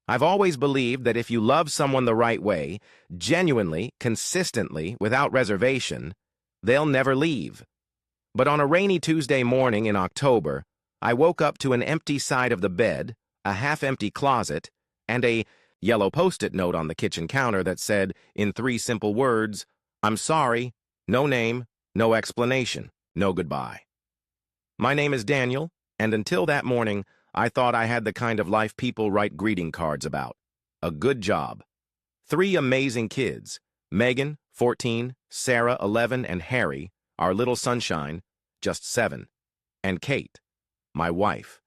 I've always believed that if you love someone the right way, genuinely, consistently, without reservation, they'll never leave. But on a rainy Tuesday morning in October, I woke up to an empty side of the bed, a half-empty closet, and a yellow Post-it note on the kitchen counter that said, in 3 simple words, "I'm sorry, no name, no explanation, no goodbye." My name is Daniel, and until that morning, I thought I had the kind of life people write greeting cards about. A good job. 3 amazing kids, Megan, 14, Sarah, 11, and Harry, our little sunshine, just 7. And Kate, my wife,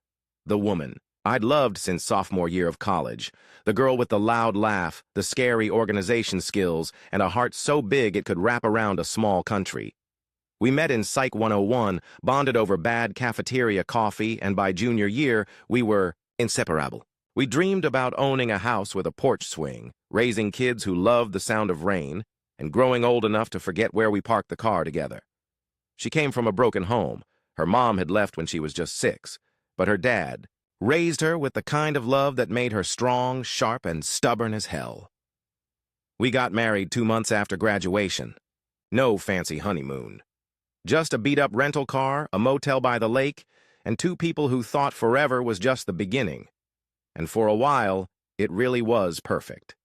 the woman I'd loved since sophomore year of college, the girl with the loud laugh, the scary organization skills, and a heart so big it could wrap around a small country. We met in Psych 101, bonded over bad cafeteria coffee, and by junior year, we were inseparable. We dreamed about owning a house with a porch swing, raising kids who loved the sound of rain, and growing old enough to forget where we parked the car together. She came from a broken home. Her mom had left when she was just 6, but her dad raised her with the kind of love that made her strong, sharp, and stubborn as hell. We got married 2 months after graduation. No fancy honeymoon. Just a beat-up rental car, a motel by the lake, and 2 people who thought forever was just the beginning. And for a while, it really was perfect.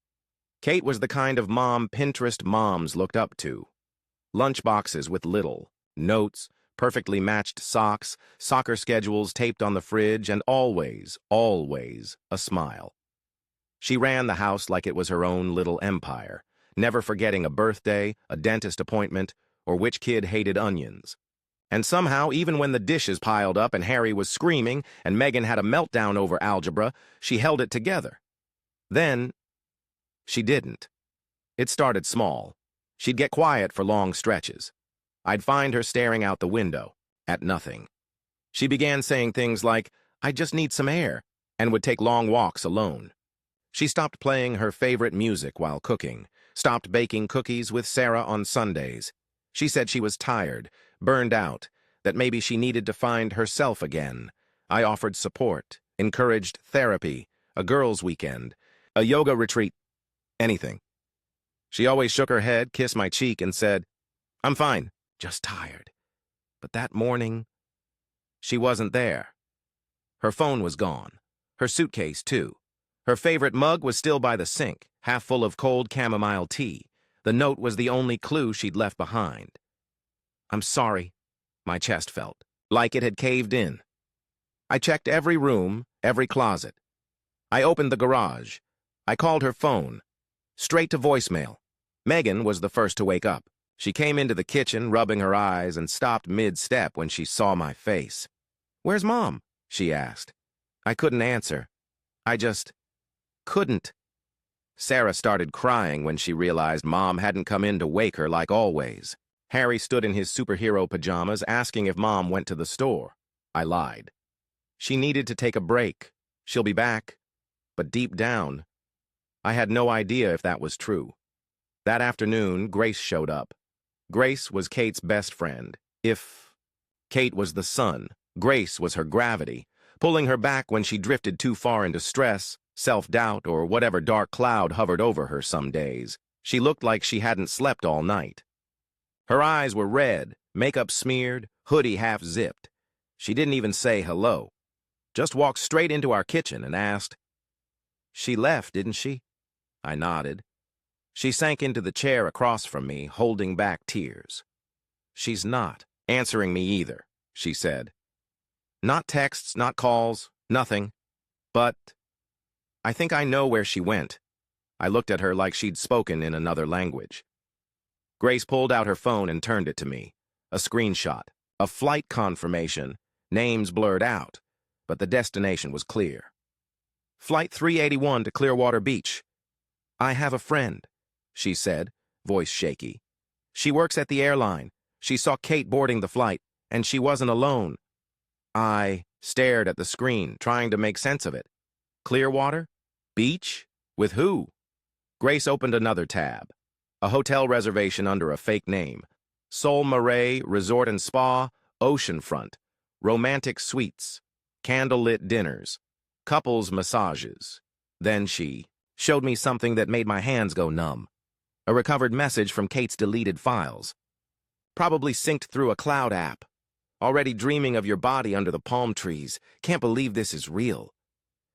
Kate was the kind of mom Pinterest moms looked up to. Lunchboxes with little, notes, perfectly matched socks, soccer schedules taped on the fridge, and always, always a smile. She ran the house like it was her own little empire, never forgetting a birthday, a dentist appointment, or which kid hated onions. And somehow, even when the dishes piled up and Harry was screaming and Megan had a meltdown over algebra, she held it together. Then, she didn't. It started small. She'd get quiet for long stretches. I'd find her staring out the window, at nothing. She began saying things like, "I just need some air," and would take long walks alone. She stopped playing her favorite music while cooking, stopped baking cookies with Sarah on Sundays. She said she was tired, burned out, that maybe she needed to find herself again. I offered support, encouraged therapy, a girls' weekend, a yoga retreat, anything. She always shook her head, kissed my cheek, and said, "I'm fine, just tired." But that morning, she wasn't there. Her phone was gone. Her suitcase, too. Her favorite mug was still by the sink, half full of cold chamomile tea. The note was the only clue she'd left behind. "I'm sorry," my chest felt, like it had caved in. I checked every room, every closet. I opened the garage. I called her phone. Straight to voicemail. Megan was the first to wake up. She came into the kitchen, rubbing her eyes, and stopped mid-step when she saw my face. "Where's Mom?" she asked. I couldn't answer. I just couldn't. Sarah started crying when she realized Mom hadn't come in to wake her like always. Harry stood in his superhero pajamas asking if Mom went to the store. I lied. She needed to take a break. She'll be back. But deep down, I had no idea if that was true. That afternoon, Grace showed up. Grace was Kate's best friend. If Kate was the sun, Grace was her gravity, pulling her back when she drifted too far into stress, self-doubt, or whatever dark cloud hovered over her some days. She looked like she hadn't slept all night. Her eyes were red, makeup smeared, hoodie half-zipped. She didn't even say hello. Just walked straight into our kitchen and asked, "She left, didn't she?" I nodded. She sank into the chair across from me, holding back tears. "She's not answering me either," she said. "Not texts, not calls, nothing. But I think I know where she went." I looked at her like she'd spoken in another language. Grace pulled out her phone and turned it to me. A screenshot, a flight confirmation, names blurred out, but the destination was clear. "Flight 381 to Clearwater Beach." "I have a friend," she said, voice shaky. "She works at the airline. She saw Kate boarding the flight, and she wasn't alone." I stared at the screen, trying to make sense of it. Clearwater? Beach? With who? Grace opened another tab. A hotel reservation under a fake name. Sol Marais Resort and Spa, oceanfront. Romantic suites. Candlelit dinners. Couples massages. Then she showed me something that made my hands go numb. A recovered message from Kate's deleted files. Probably synced through a cloud app. Already dreaming of your body under the palm trees. Can't believe this is real.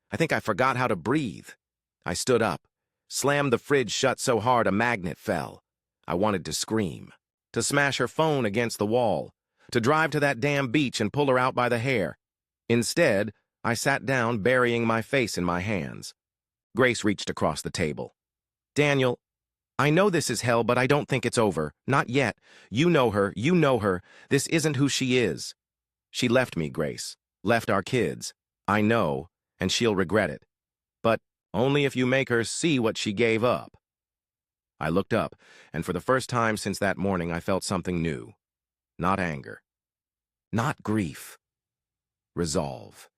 I think I forgot how to breathe. I stood up, slammed the fridge shut so hard a magnet fell. I wanted to scream, to smash her phone against the wall, to drive to that damn beach and pull her out by the hair. Instead, I sat down, burying my face in my hands. Grace reached across the table. Daniel, I know this is hell, but I don't think it's over. Not yet. You know her. You know her. This isn't who she is. She left me, Grace. Left our kids. I know, and she'll regret it. But only if you make her see what she gave up. I looked up, and for the first time since that morning, I felt something new. Not anger. Not grief. Resolve.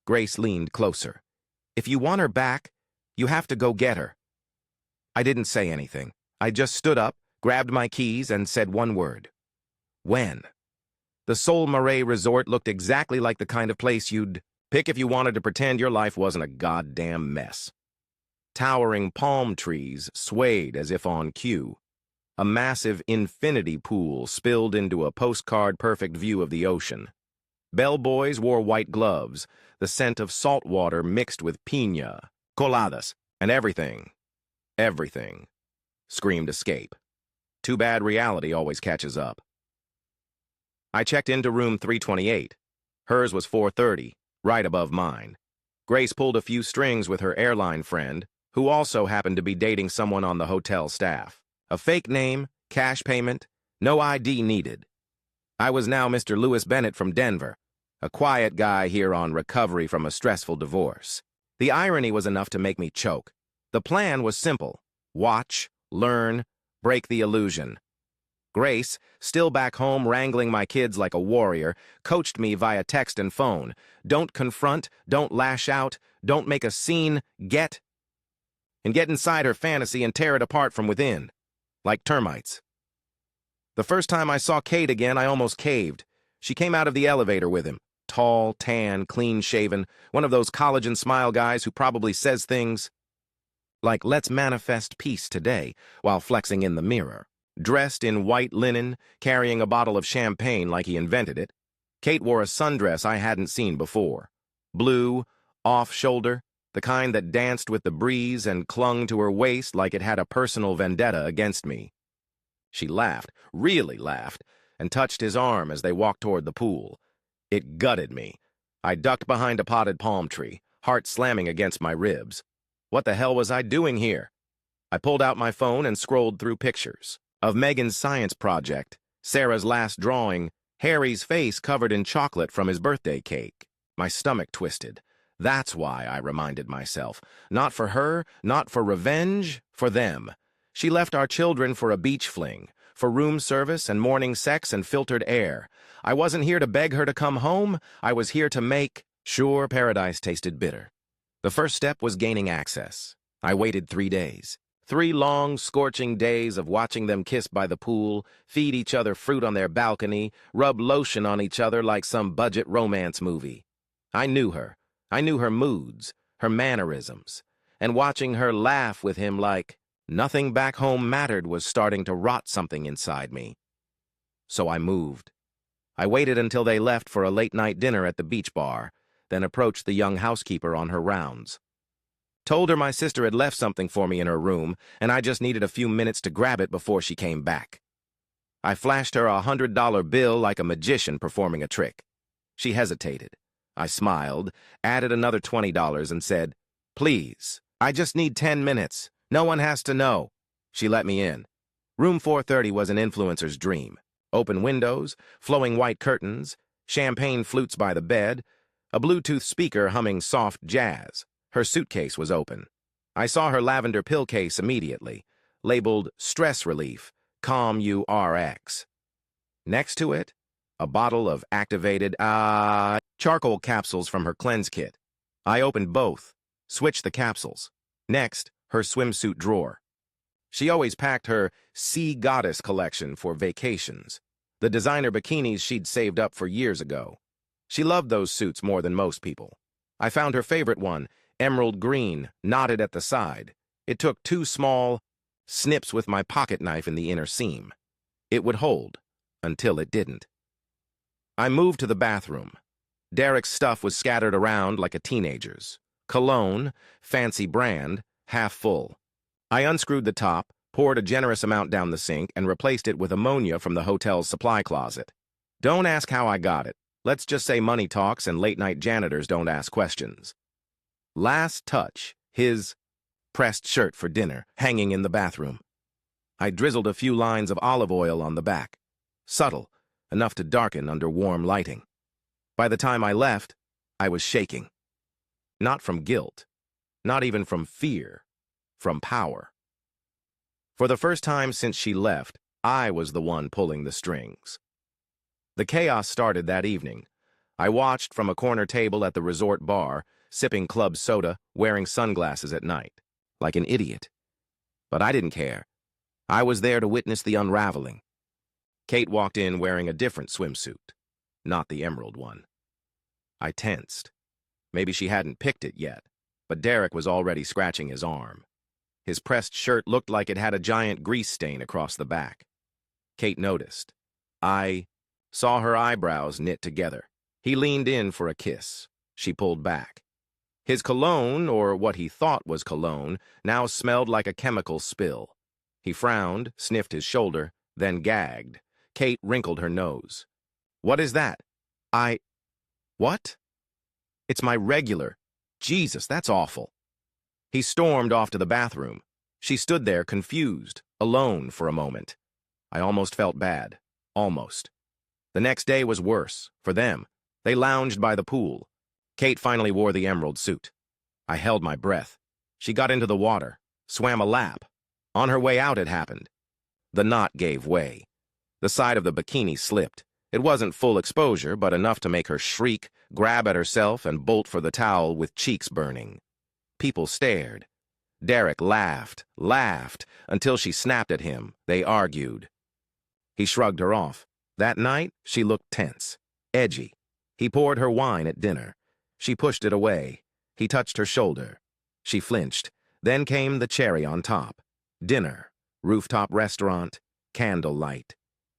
Grace leaned closer. If you want her back, you have to go get her. I didn't say anything. I just stood up, grabbed my keys, and said one word. When? The Sol Marais Resort looked exactly like the kind of place you'd pick if you wanted to pretend your life wasn't a goddamn mess. Towering palm trees swayed as if on cue. A massive infinity pool spilled into a postcard-perfect view of the ocean. Bellboys wore white gloves, the scent of salt water mixed with piña, coladas, and everything screamed escape. Too bad reality always catches up. I checked into room 328. Hers was 430, right above mine. Grace pulled a few strings with her airline friend, who also happened to be dating someone on the hotel staff. A fake name, cash payment, no ID needed. I was now Mr. Lewis Bennett from Denver, a quiet guy here on recovery from a stressful divorce. The irony was enough to make me choke. The plan was simple. Watch, learn, break the illusion. Grace, still back home wrangling my kids like a warrior, coached me via text and phone. Don't confront, don't lash out, don't make a scene, get inside her fantasy and tear it apart from within, like termites. The first time I saw Kate again, I almost caved. She came out of the elevator with him. Tall, tan, clean-shaven, one of those collagen smile guys who probably says things like, let's manifest peace today, while flexing in the mirror. Dressed in white linen, carrying a bottle of champagne like he invented it, Kate wore a sundress I hadn't seen before. Blue, off-shoulder, the kind that danced with the breeze and clung to her waist like it had a personal vendetta against me. She laughed, really laughed, and touched his arm as they walked toward the pool. It gutted me. I ducked behind a potted palm tree, heart slamming against my ribs. What the hell was I doing here? I pulled out my phone and scrolled through pictures. Of Megan's science project, Sarah's last drawing, Harry's face covered in chocolate from his birthday cake. My stomach twisted. That's why, I reminded myself. Not for her, not for revenge, for them. She left our children for a beach fling, for room service and morning sex and filtered air. I wasn't here to beg her to come home. I was here to make sure paradise tasted bitter. The first step was gaining access. I waited 3 days. 3 long, scorching days of watching them kiss by the pool, feed each other fruit on their balcony, rub lotion on each other like some budget romance movie. I knew her. I knew her moods, her mannerisms, and watching her laugh with him like nothing back home mattered was starting to rot something inside me. So I moved. I waited until they left for a late-night dinner at the beach bar, then approached the young housekeeper on her rounds. Told her my sister had left something for me in her room, and I just needed a few minutes to grab it before she came back. I flashed her a $100 bill like a magician performing a trick. She hesitated. I smiled, added another $20, and said, "Please, I just need 10 minutes. No one has to know." She let me in. Room 430 was an influencer's dream. Open windows, flowing white curtains, champagne flutes by the bed, a Bluetooth speaker humming soft jazz. Her suitcase was open. I saw her lavender pill case immediately, labeled Stress Relief, CommURX. Next to it, a bottle of activated charcoal capsules from her cleanse kit. I opened both, switched the capsules. Next, her swimsuit drawer. She always packed her Sea Goddess collection for vacations, the designer bikinis she'd saved up for years ago. She loved those suits more than most people. I found her favorite one, emerald green, knotted at the side. It took 2 small snips with my pocket knife in the inner seam. It would hold, until it didn't. I moved to the bathroom. Derek's stuff was scattered around like a teenager's. Cologne, fancy brand, half full. I unscrewed the top, poured a generous amount down the sink, and replaced it with ammonia from the hotel's supply closet. Don't ask how I got it. Let's just say money talks and late-night janitors don't ask questions. Last touch, his pressed shirt for dinner, hanging in the bathroom. I drizzled a few lines of olive oil on the back. Subtle, enough to darken under warm lighting. By the time I left, I was shaking. Not from guilt, not even from fear, from power. For the first time since she left, I was the one pulling the strings. The chaos started that evening. I watched from a corner table at the resort bar, sipping club soda, wearing sunglasses at night, like an idiot. But I didn't care. I was there to witness the unraveling. Kate walked in wearing a different swimsuit, not the emerald one. I tensed. Maybe she hadn't picked it yet, but Derek was already scratching his arm. His pressed shirt looked like it had a giant grease stain across the back. Kate noticed. I saw her eyebrows knit together. He leaned in for a kiss. She pulled back. His cologne, or what he thought was cologne, now smelled like a chemical spill. He frowned, sniffed his shoulder, then gagged. Kate wrinkled her nose. "What is that?" What? "It's my regular. Jesus, that's awful." He stormed off to the bathroom. She stood there, confused, alone for a moment. I almost felt bad. Almost. The next day was worse, for them. They lounged by the pool. Kate finally wore the emerald suit. I held my breath. She got into the water, swam a lap. On her way out, it happened. The knot gave way. The side of the bikini slipped. It wasn't full exposure, but enough to make her shriek, grab at herself, and bolt for the towel with cheeks burning. People stared. Derek laughed, until she snapped at him. They argued. He shrugged her off. That night, she looked tense, edgy. He poured her wine at dinner. She pushed it away. He touched her shoulder. She flinched. Then came the cherry on top. Dinner, rooftop restaurant, candlelight.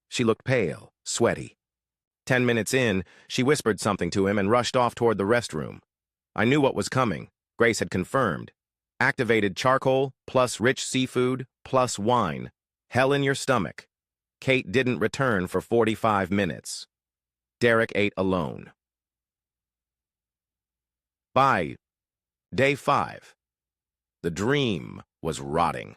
She looked pale, sweaty. 10 minutes in, she whispered something to him and rushed off toward the restroom. I knew what was coming. Grace had confirmed. Activated charcoal, plus rich seafood, plus wine. Hell in your stomach. Kate didn't return for 45 minutes. Derek ate alone. By day 5, the dream was rotting.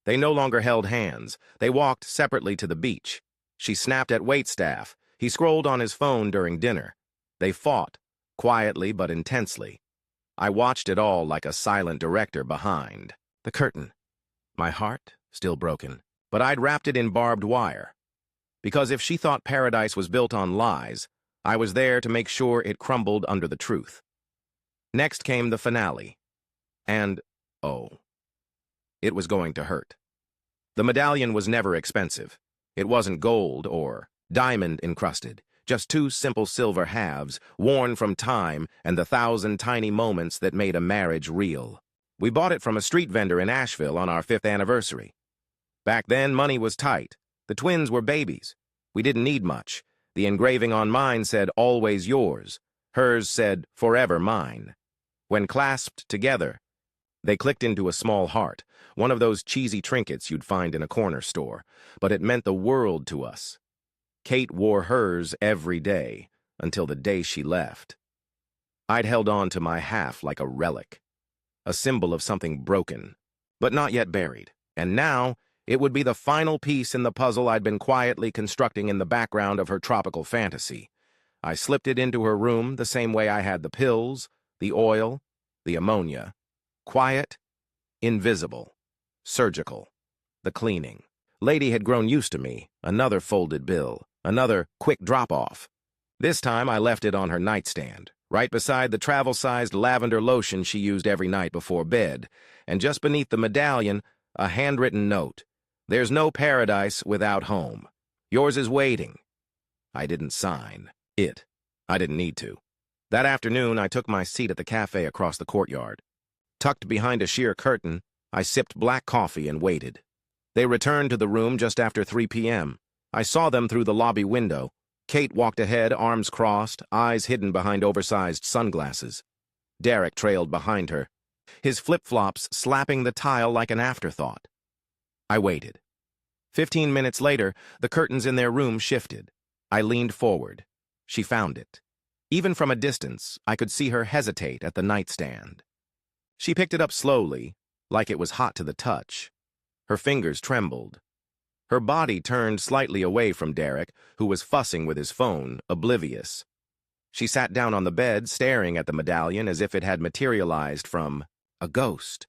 They no longer held hands. They walked separately to the beach. She snapped at waitstaff. He scrolled on his phone during dinner. They fought, quietly but intensely. I watched it all like a silent director behind the curtain. My heart, still broken, but I'd wrapped it in barbed wire. Because if she thought paradise was built on lies, I was there to make sure it crumbled under the truth. Next came the finale. And, oh, it was going to hurt. The medallion was never expensive. It wasn't gold or diamond-encrusted, just 2 simple silver halves, worn from time and the 1,000 tiny moments that made a marriage real. We bought it from a street vendor in Asheville on our 5th anniversary. Back then, money was tight. The twins were babies. We didn't need much. The engraving on mine said, "Always yours." Hers said, "Forever mine." When clasped together, they clicked into a small heart, one of those cheesy trinkets you'd find in a corner store, but it meant the world to us. Kate wore hers every day, until the day she left. I'd held on to my half like a relic, a symbol of something broken, but not yet buried, and now it would be the final piece in the puzzle I'd been quietly constructing in the background of her tropical fantasy. I slipped it into her room the same way I had the pills, the oil, the ammonia. Quiet, invisible, surgical. The cleaning. Lady had grown used to me. Another folded bill. Another quick drop-off. This time I left it on her nightstand, right beside the travel-sized lavender lotion she used every night before bed, and just beneath the medallion, a handwritten note. "There's no paradise without home. Yours is waiting." I didn't sign it. I didn't need to. That afternoon, I took my seat at the cafe across the courtyard. Tucked behind a sheer curtain, I sipped black coffee and waited. They returned to the room just after 3 p.m. I saw them through the lobby window. Kate walked ahead, arms crossed, eyes hidden behind oversized sunglasses. Derek trailed behind her, his flip-flops slapping the tile like an afterthought. I waited. 15 minutes later, the curtains in their room shifted. I leaned forward. She found it. Even from a distance, I could see her hesitate at the nightstand. She picked it up slowly, like it was hot to the touch. Her fingers trembled. Her body turned slightly away from Derek, who was fussing with his phone, oblivious. She sat down on the bed, staring at the medallion as if it had materialized from a ghost.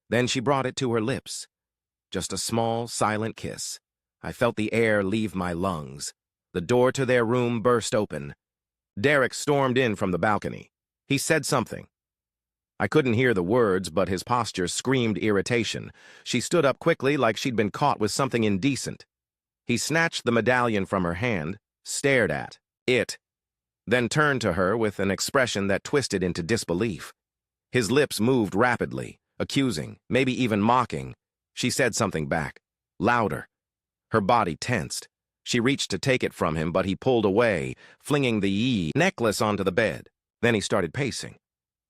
Then she brought it to her lips. Just a small, silent kiss. I felt the air leave my lungs. The door to their room burst open. Derek stormed in from the balcony. He said something. I couldn't hear the words, but his posture screamed irritation. She stood up quickly like she'd been caught with something indecent. He snatched the medallion from her hand, stared at it, then turned to her with an expression that twisted into disbelief. His lips moved rapidly, accusing, maybe even mocking. She said something back, louder. Her body tensed. She reached to take it from him, but he pulled away, flinging the necklace onto the bed. Then he started pacing.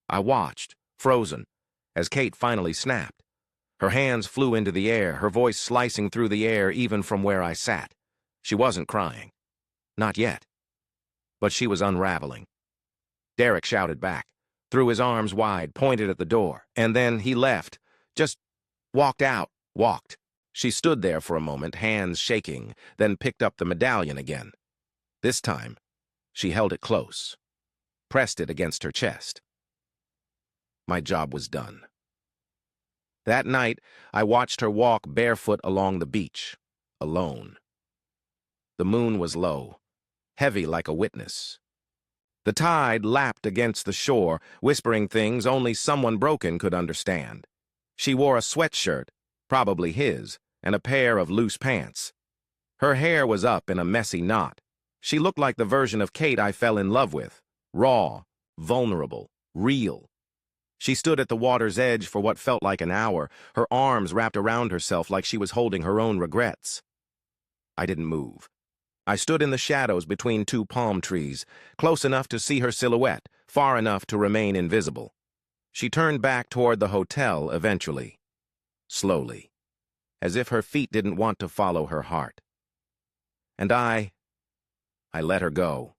I watched, frozen, as Kate finally snapped. Her hands flew into the air, her voice slicing through the air even from where I sat. She wasn't crying. Not yet. But she was unraveling. Derek shouted back, threw his arms wide, pointed at the door, and then he left. Just walked out, walked. She stood there for a moment, hands shaking, then picked up the medallion again. This time, she held it close, pressed it against her chest. My job was done. That night, I watched her walk barefoot along the beach, alone. The moon was low, heavy like a witness. The tide lapped against the shore, whispering things only someone broken could understand. She wore a sweatshirt, probably his, and a pair of loose pants. Her hair was up in a messy knot. She looked like the version of Kate I fell in love with, raw, vulnerable, real. She stood at the water's edge for what felt like an hour, her arms wrapped around herself like she was holding her own regrets. I didn't move. I stood in the shadows between two palm trees, close enough to see her silhouette, far enough to remain invisible. She turned back toward the hotel eventually, slowly, as if her feet didn't want to follow her heart. And I let her go.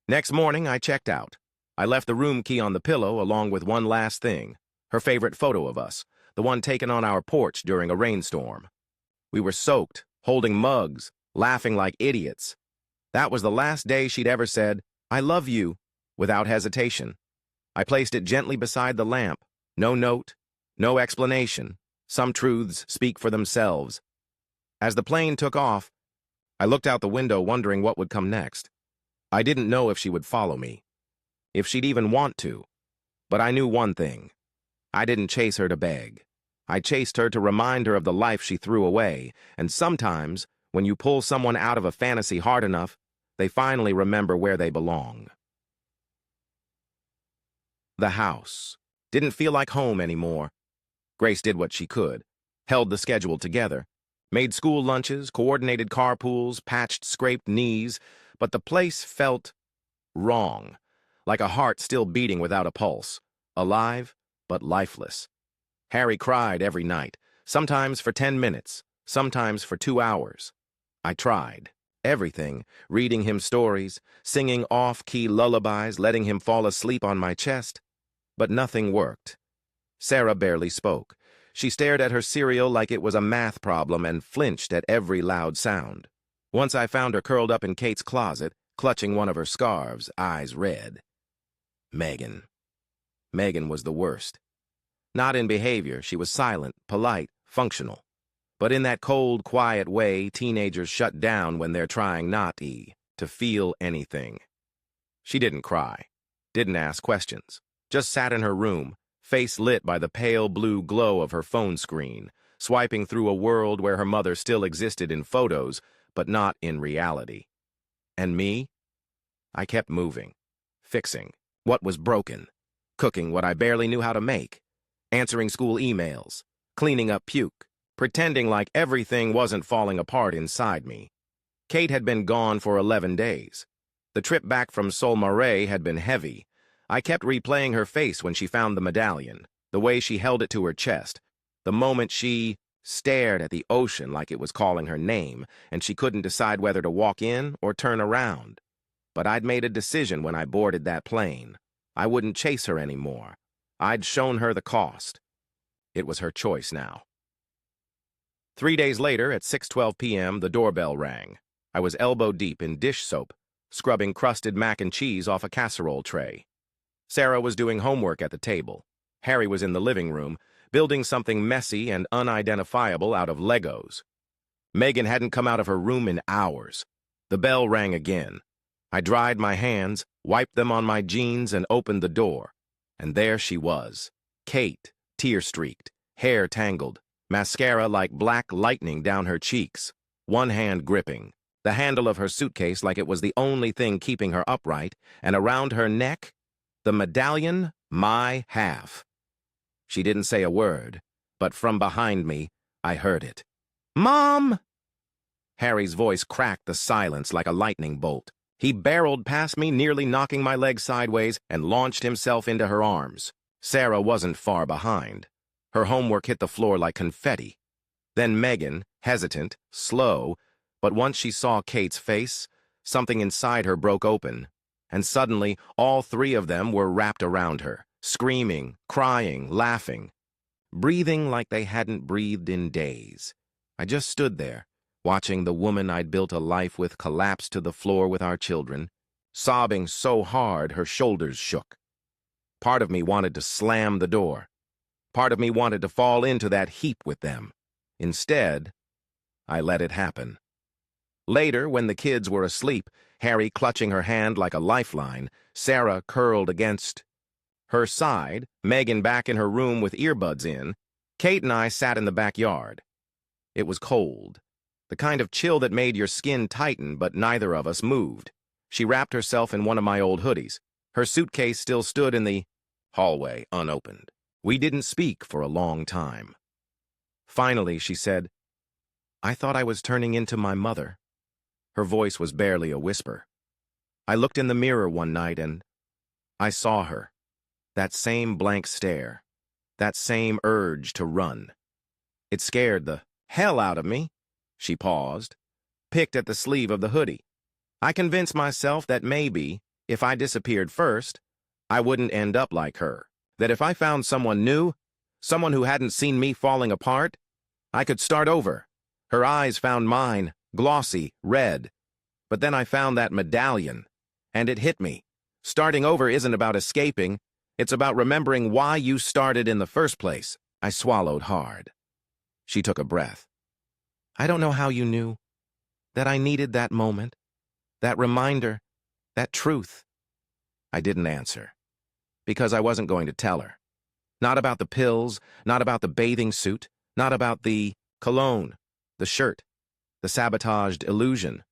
Next morning, I checked out. I left the room key on the pillow along with one last thing, her favorite photo of us, the one taken on our porch during a rainstorm. We were soaked, holding mugs, laughing like idiots. That was the last day she'd ever said, "I love you," without hesitation. I placed it gently beside the lamp. No note, no explanation. Some truths speak for themselves. As the plane took off, I looked out the window wondering what would come next. I didn't know if she would follow me, if she'd even want to. But I knew one thing. I didn't chase her to beg. I chased her to remind her of the life she threw away, and sometimes, when you pull someone out of a fantasy hard enough, they finally remember where they belong. The house didn't feel like home anymore. Grace did what she could, held the schedule together, made school lunches, coordinated carpools, patched scraped knees, but the place felt wrong, like a heart still beating without a pulse, alive but lifeless. Harry cried every night, sometimes for 10 minutes, sometimes for 2 hours. I tried everything, reading him stories, singing off-key lullabies, letting him fall asleep on my chest, but nothing worked. Sarah barely spoke. She stared at her cereal like it was a math problem and flinched at every loud sound. Once I found her curled up in Kate's closet, clutching one of her scarves, eyes red. Megan. Megan was the worst. Not in behavior, she was silent, polite, functional. But in that cold, quiet way teenagers shut down when they're trying not to feel anything. She didn't cry, didn't ask questions, just sat in her room, face lit by the pale blue glow of her phone screen, swiping through a world where her mother still existed in photos, but not in reality. And me? I kept moving, fixing what was broken, cooking what I barely knew how to make, answering school emails, cleaning up puke, pretending like everything wasn't falling apart inside me. Kate had been gone for 11 days. The trip back from Sol Marais had been heavy. I kept replaying her face when she found the medallion, the way she held it to her chest, the moment she stared at the ocean like it was calling her name, and she couldn't decide whether to walk in or turn around. But I'd made a decision when I boarded that plane. I wouldn't chase her anymore. I'd shown her the cost. It was her choice now. 3 days later, at 6:12 p.m., the doorbell rang. I was elbow-deep in dish soap, scrubbing crusted mac and cheese off a casserole tray. Sarah was doing homework at the table. Harry was in the living room, building something messy and unidentifiable out of Legos. Megan hadn't come out of her room in hours. The bell rang again. I dried my hands, wiped them on my jeans, and opened the door. And there she was, Kate, tear-streaked, hair tangled, mascara like black lightning down her cheeks, one hand gripping, the handle of her suitcase like it was the only thing keeping her upright, and around her neck, the medallion, my half. She didn't say a word, but from behind me, I heard it. "Mom!" Harry's voice cracked the silence like a lightning bolt. He barreled past me, nearly knocking my leg sideways, and launched himself into her arms. Sarah wasn't far behind. Her homework hit the floor like confetti. Then Megan, hesitant, slow, but once she saw Kate's face, something inside her broke open, and suddenly all three of them were wrapped around her, screaming, crying, laughing, breathing like they hadn't breathed in days. I just stood there, watching the woman I'd built a life with collapse to the floor with our children, sobbing so hard her shoulders shook. Part of me wanted to slam the door. Part of me wanted to fall into that heap with them. Instead, I let it happen. Later, when the kids were asleep, Harry clutching her hand like a lifeline, Sarah curled against her side, Megan back in her room with earbuds in, Kate and I sat in the backyard. It was cold, the kind of chill that made your skin tighten, but neither of us moved. She wrapped herself in one of my old hoodies. Her suitcase still stood in the hallway, unopened. We didn't speak for a long time. Finally, she said, "I thought I was turning into my mother." Her voice was barely a whisper. I looked in the mirror one night and I saw her. That same blank stare. That same urge to run. It scared the hell out of me. She paused, picked at the sleeve of the hoodie. I convinced myself that maybe, if I disappeared first, I wouldn't end up like her. That if I found someone new, someone who hadn't seen me falling apart, I could start over. Her eyes found mine, glossy, red. But then I found that medallion, and it hit me. Starting over isn't about escaping. It's about remembering why you started in the first place. I swallowed hard. She took a breath. "I don't know how you knew. That I needed that moment. That reminder. That truth." I didn't answer. Because I wasn't going to tell her. Not about the pills, not about the bathing suit, not about the cologne, the shirt, the sabotaged illusion.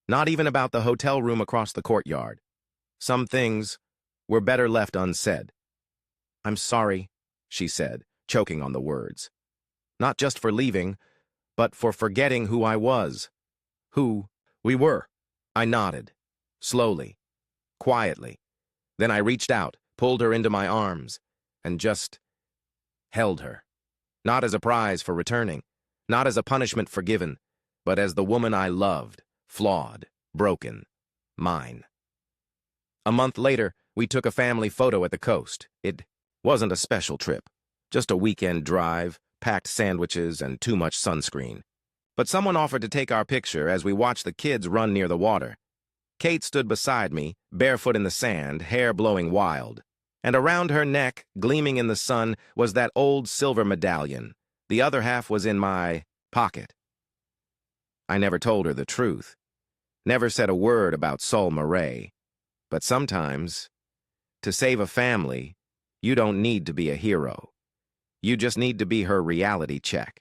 Not even about the hotel room across the courtyard. Some things were better left unsaid. "I'm sorry," she said, choking on the words. "Not just for leaving, but for forgetting who I was. Who we were." I nodded, slowly, quietly. Then I reached out, pulled her into my arms, and just held her. Not as a prize for returning, not as a punishment forgiven, but as the woman I loved, flawed, broken, mine. A month later, we took a family photo at the coast. It wasn't a special trip, just a weekend drive, packed sandwiches, and too much sunscreen. But someone offered to take our picture as we watched the kids run near the water. Kate stood beside me, barefoot in the sand, hair blowing wild. And around her neck, gleaming in the sun, was that old silver medallion. The other half was in my pocket. I never told her the truth. Never said a word about Sol Marais. But sometimes, to save a family, you don't need to be a hero. You just need to be her reality check.